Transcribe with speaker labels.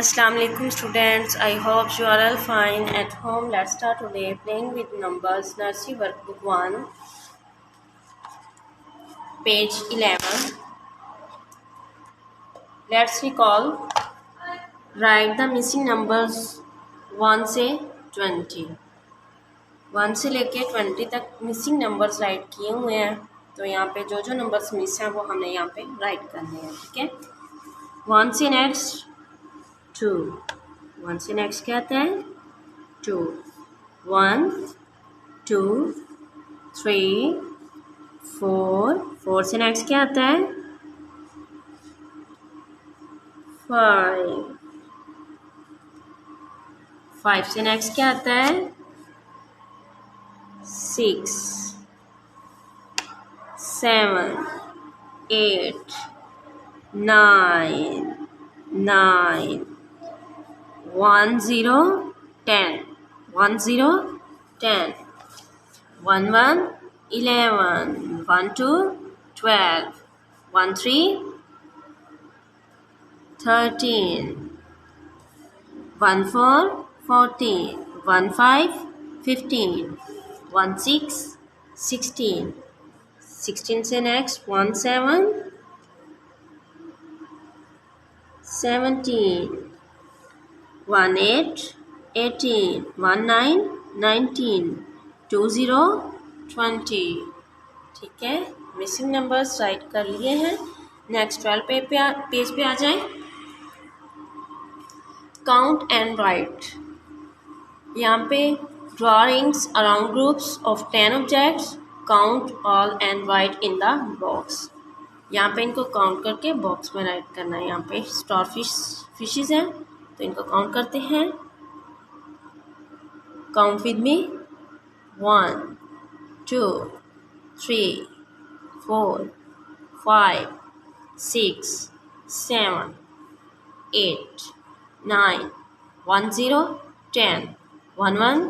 Speaker 1: Assalamu alaikum students. I hope you are all fine at home. Let's start today playing with numbers. Nursery workbook 1, page 11. Let's recall. Write the missing numbers 1 से 20. 1 से लेके 20 तक missing numbers right किए हुए हैं. तो यहाँ पे जो जो नंबर्स मिस हैं वो हमने यहाँ पे राइट करने हैं. ठीक है. 1 से नेक्स्ट 2. 1 से नेक्स्ट क्या आता है? 2. 1 2 3 4. 4 से नेक्स्ट क्या आता है? 5. 5 से नेक्स्ट क्या आता है? 6 7 8 9 9 1 0 10 1 0 10 1 1 11 1 2 12 1 3 13 1 4 14 1 5 15 1 6 16 16 से नेक्स्ट 1 7 17 1 8 18 1 9 19 2 0 20. ठीक है. मिसिंग नंबर्स राइट कर लिए हैं. नेक्स्ट 12 पेज पे आ जाए. Count and right. यहाँ पे drawings around groups of 10 objects. Count all and right in the box. यहाँ पे इनको काउंट करके बॉक्स में राइट करना है. यहाँ पे स्टार फिशेस हैं तो इनको काउंट करते हैं. Count with me. 1 2 3 4 5 6 7 8 9 1 0 10 1 1